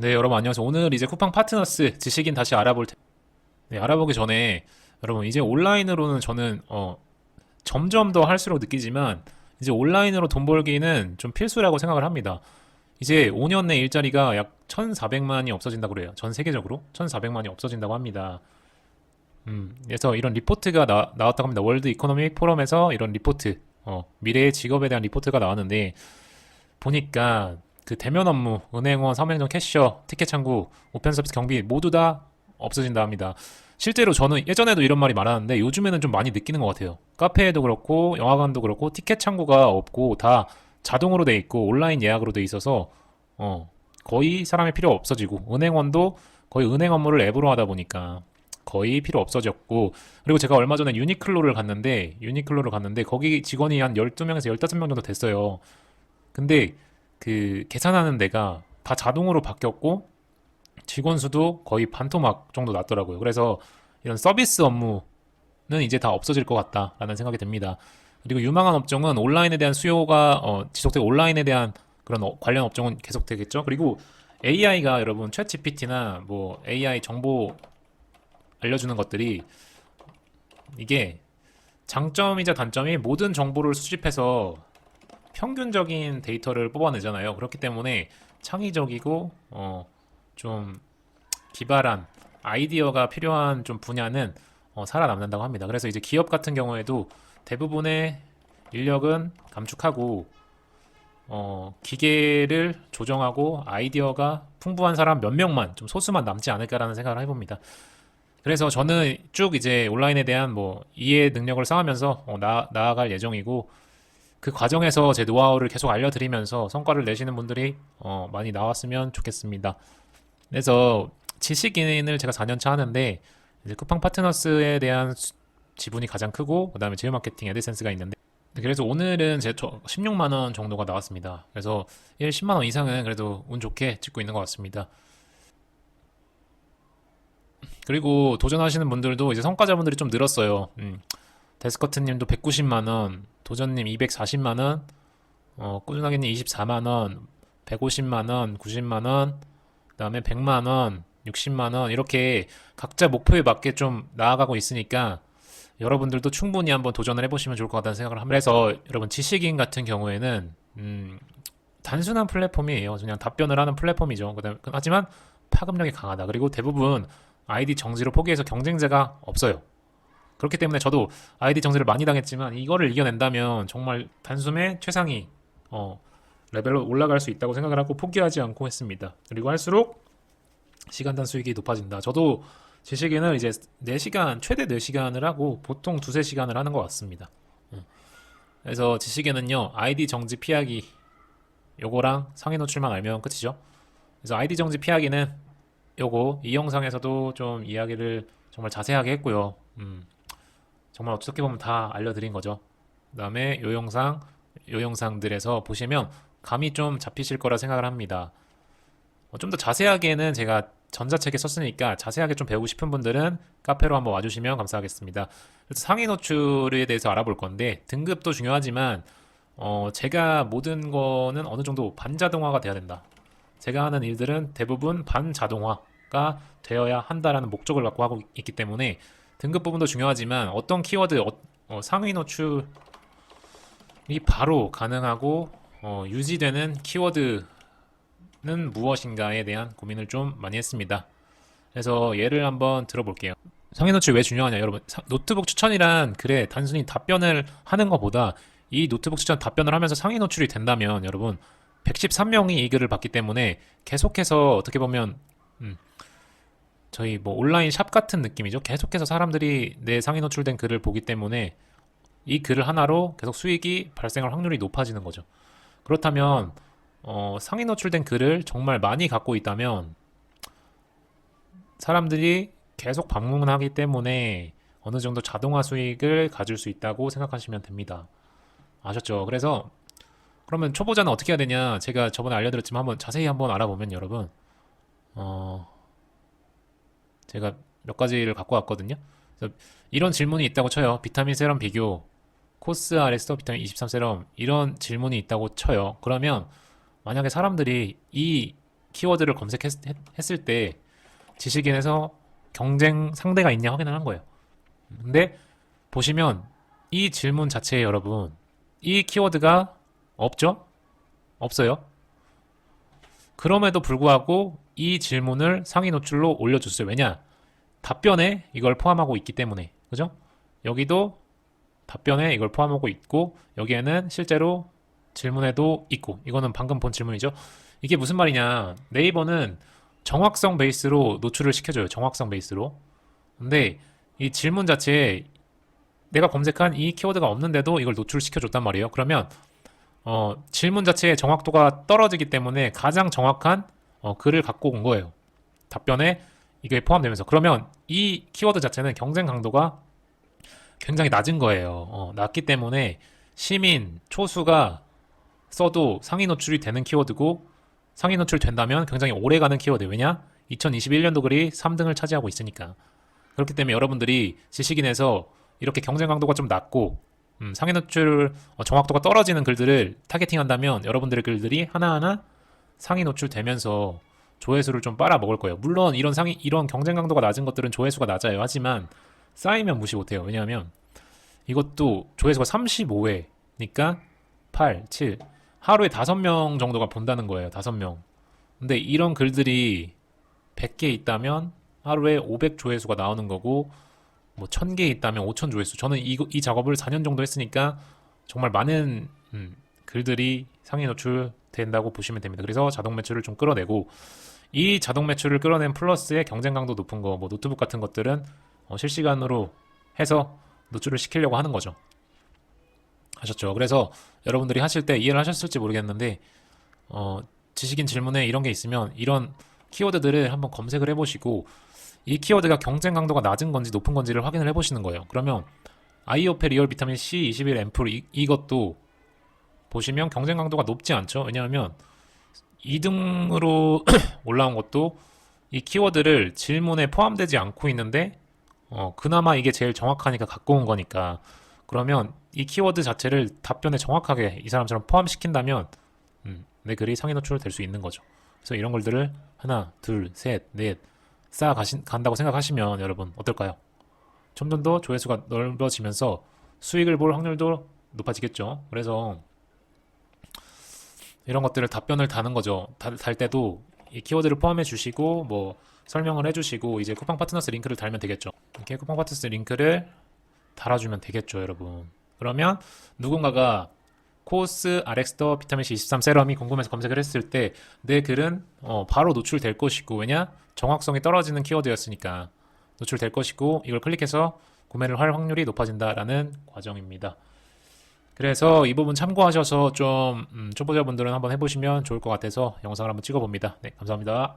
네, 여러분 안녕하세요. 오늘 이제 쿠팡 파트너스 지식인 다시 알아볼 텐데, 네, 알아보기 전에 여러분 이제 온라인으로는 저는 점점 더 할수록 느끼지만 이제 온라인으로 돈 벌기는 좀 필수라고 생각을 합니다. 이제 5년 내 일자리가 약 1,400만이 없어진다고 그래요. 전 세계적으로 1,400만이 없어진다고 합니다. 그래서 이런 리포트가 나왔다고 합니다. 월드 이코노믹 포럼에서 이런 리포트, 미래의 직업에 대한 리포트가 나왔는데 보니까 그 대면 업무, 은행원, 사무행정, 캐셔, 티켓 창구, 우편 서비스, 경비 모두 다 없어진다 합니다. 실제로 저는 예전에도 이런 말이 많았는데 요즘에는 좀 많이 느끼는 것 같아요. 카페에도 그렇고 영화관도 그렇고 티켓 창구가 없고 다 자동으로 돼 있고 온라인 예약으로 돼 있어서 거의 사람이 필요 없어지고 은행원도 거의 은행 업무를 앱으로 하다 보니까 거의 필요 없어졌고 그리고 제가 얼마 전에 유니클로를 갔는데 거기 직원이 한 12명에서 15명 정도 됐어요. 근데 그 계산하는 데가 다 자동으로 바뀌었고 직원 수도 거의 반토막 정도 났더라고요. 그래서 이런 서비스 업무는 이제 다 없어질 것 같다라는 생각이 듭니다. 그리고 유망한 업종은 온라인에 대한 수요가 지속되고 온라인에 대한 그런 관련 업종은 계속되겠죠. 그리고 AI가 여러분 챗 GPT나 뭐 AI 정보 알려주는 것들이 이게 장점이자 단점이 모든 정보를 수집해서 평균적인 데이터를 뽑아내잖아요. 그렇기 때문에 창의적이고 좀 기발한 아이디어가 필요한 좀 분야는 살아남는다고 합니다. 그래서 이제 기업 같은 경우에도 대부분의 인력은 감축하고 기계를 조정하고 아이디어가 풍부한 사람 몇 명만 좀 소수만 남지 않을까라는 생각을 해봅니다. 그래서 저는 쭉 이제 온라인에 대한 뭐 이해 능력을 쌓으면서 나아갈 예정이고 그 과정에서 제 노하우를 계속 알려드리면서 성과를 내시는 분들이 많이 나왔으면 좋겠습니다. 그래서 지식인을 제가 4년 차 하는데 이제 쿠팡 파트너스에 대한 지분이 가장 크고 그다음에 제휴 마케팅 애드센스가 있는데 그래서 오늘은 제 16만 원 정도가 나왔습니다. 그래서 10만 원 이상은 그래도 운 좋게 찍고 있는 것 같습니다. 그리고 도전하시는 분들도 이제 성과자분들이 좀 늘었어요. 데스커트님도 190만 원, 도전님 240만 원, 꾸준하게님 24만 원, 150만 원, 90만 원, 그다음에 100만 원, 60만 원 이렇게 각자 목표에 맞게 좀 나아가고 있으니까 여러분들도 충분히 한번 도전을 해보시면 좋을 것 같다는 생각을 합니다. 그래서 여러분 지식인 같은 경우에는 단순한 플랫폼이에요. 그냥 답변을 하는 플랫폼이죠. 하지만 파급력이 강하다. 그리고 대부분 아이디 정지로 포기해서 경쟁자가 없어요. 그렇기 때문에 저도 아이디 정지를 많이 당했지만 이거를 이겨낸다면 정말 단숨에 최상위 레벨로 올라갈 수 있다고 생각을 하고 포기하지 않고 했습니다. 그리고 할수록 시간당 수익이 높아진다. 저도 지식인을 이제 4시간, 최대 4시간을 하고 보통 2~3시간을 하는 것 같습니다. 그래서 지식인은요, 아이디 정지 피하기 요거랑 상위 노출만 알면 끝이죠. 그래서 아이디 정지 피하기는 요거 이 영상에서도 좀 이야기를 정말 자세하게 했고요. 정말 어떻게 보면 다 알려드린 거죠. 그다음에 요 영상들에서 보시면 감이 좀 잡히실 거라 생각을 합니다. 좀 더 자세하게는 제가 전자책에 썼으니까 자세하게 좀 배우고 싶은 분들은 카페로 한번 와주시면 감사하겠습니다. 그래서 상위 노출에 대해서 알아볼 건데 등급도 중요하지만 제가 모든 거는 어느 정도 반자동화가 돼야 된다. 제가 하는 일들은 대부분 반자동화가 되어야 한다라는 목적을 갖고 하고 있기 때문에 등급 부분도 중요하지만 어떤 키워드 상위 노출이 바로 가능하고 유지되는 키워드는 무엇인가에 대한 고민을 좀 많이 했습니다. 그래서 예를 한번 들어볼게요. 상위 노출 왜 중요하냐 여러분. 노트북 추천이란 그래 단순히 답변을 하는 것보다 이 노트북 추천 답변을 하면서 상위 노출이 된다면 여러분 113명이 이 글을 봤기 때문에 계속해서 어떻게 보면 저희 뭐 온라인 샵 같은 느낌이죠. 계속해서 사람들이 내 상위 노출된 글을 보기 때문에 이 글을 하나로 계속 수익이 발생할 확률이 높아지는 거죠. 그렇다면 상위 노출된 글을 정말 많이 갖고 있다면 사람들이 계속 방문하기 때문에 어느 정도 자동화 수익을 가질 수 있다고 생각하시면 됩니다. 아셨죠? 그래서 그러면 초보자는 어떻게 해야 되냐? 제가 저번에 알려드렸지만 한번 자세히 한번 알아보면 여러분 제가 몇 가지를 갖고 왔거든요. 그래서 이런 질문이 있다고 쳐요. 비타민 세럼 비교, 코스 RS 비타민 23 세럼 이런 질문이 있다고 쳐요. 그러면 만약에 사람들이 이 키워드를 검색했을 때 지식인에서 경쟁 상대가 있냐 확인을 한 거예요. 근데 보시면 이 질문 자체에 여러분 이 키워드가 없죠? 없어요. 그럼에도 불구하고 이 질문을 상위 노출로 올려줬어요. 왜냐? 답변에 이걸 포함하고 있기 때문에. 그죠? 여기도 답변에 이걸 포함하고 있고 여기에는 실제로 질문에도 있고 이거는 방금 본 질문이죠. 이게 무슨 말이냐? 네이버는 정확성 베이스로 노출을 시켜줘요. 정확성 베이스로. 근데 이 질문 자체에 내가 검색한 이 키워드가 없는데도 이걸 노출시켜줬단 말이에요. 그러면 질문 자체의 정확도가 떨어지기 때문에 가장 정확한 글을 갖고 온 거예요. 답변에 이게 포함되면서. 그러면 이 키워드 자체는 경쟁 강도가 굉장히 낮은 거예요. 낮기 때문에 시민, 초수가 써도 상위 노출이 되는 키워드고 상위 노출 된다면 굉장히 오래 가는 키워드. 왜냐? 2021년도 글이 3등을 차지하고 있으니까. 그렇기 때문에 여러분들이 지식인에서 이렇게 경쟁 강도가 좀 낮고 상위 노출 정확도가 떨어지는 글들을 타겟팅한다면 여러분들의 글들이 하나하나 상위 노출되면서 조회수를 좀 빨아먹을 거예요. 물론 이런 경쟁 강도가 낮은 것들은 조회수가 낮아요. 하지만 쌓이면 무시 못해요. 왜냐하면 이것도 조회수가 35회니까 8, 7 하루에 5명 정도가 본다는 거예요. 5명. 근데 이런 글들이 100개 있다면 하루에 500 조회수가 나오는 거고 뭐 1000개 있다면 5000 조회수. 저는 이 작업을 4년 정도 했으니까 정말 많은 글들이 상위 노출 된다고 보시면 됩니다. 그래서 자동 매출을 좀 끌어내고 이 자동 매출을 끌어낸 플러스에 경쟁 강도 높은 거, 뭐 노트북 같은 것들은 실시간으로 해서 노출을 시키려고 하는 거죠. 하셨죠? 그래서 여러분들이 하실 때 이해를 하셨을지 모르겠는데 지식인 질문에 이런 게 있으면 이런 키워드들을 한번 검색을 해보시고 이 키워드가 경쟁 강도가 낮은 건지 높은 건지를 확인을 해보시는 거예요. 그러면 아이오페 리얼 비타민 C 21 앰플 이것도 보시면 경쟁 강도가 높지 않죠. 왜냐하면 2등으로 올라온 것도 이 키워드를 질문에 포함되지 않고 있는데 그나마 이게 제일 정확하니까 갖고 온 거니까. 그러면 이 키워드 자체를 답변에 정확하게 이 사람처럼 포함시킨다면 내 글이 상위 노출될 수 있는 거죠. 그래서 이런 글들을 하나, 둘, 셋, 넷 간다고 생각하시면 여러분 어떨까요? 점점 더 조회수가 넓어지면서 수익을 볼 확률도 높아지겠죠. 그래서 이런 것들을 답변을 다는 거죠. 달 때도 이 키워드를 포함해 주시고 뭐 설명을 해주시고 이제 쿠팡 파트너스 링크를 달면 되겠죠. 이렇게 쿠팡 파트너스 링크를 달아주면 되겠죠, 여러분. 그러면 누군가가 코스 RX더 비타민C 23 세럼이 궁금해서 검색을 했을 때 내 글은 바로 노출될 것이고 왜냐? 정확성이 떨어지는 키워드였으니까 노출될 것이고 이걸 클릭해서 구매를 할 확률이 높아진다라는 과정입니다. 그래서 이 부분 참고하셔서 좀 초보자분들은 한번 해보시면 좋을 것 같아서 영상을 한번 찍어봅니다. 네, 감사합니다.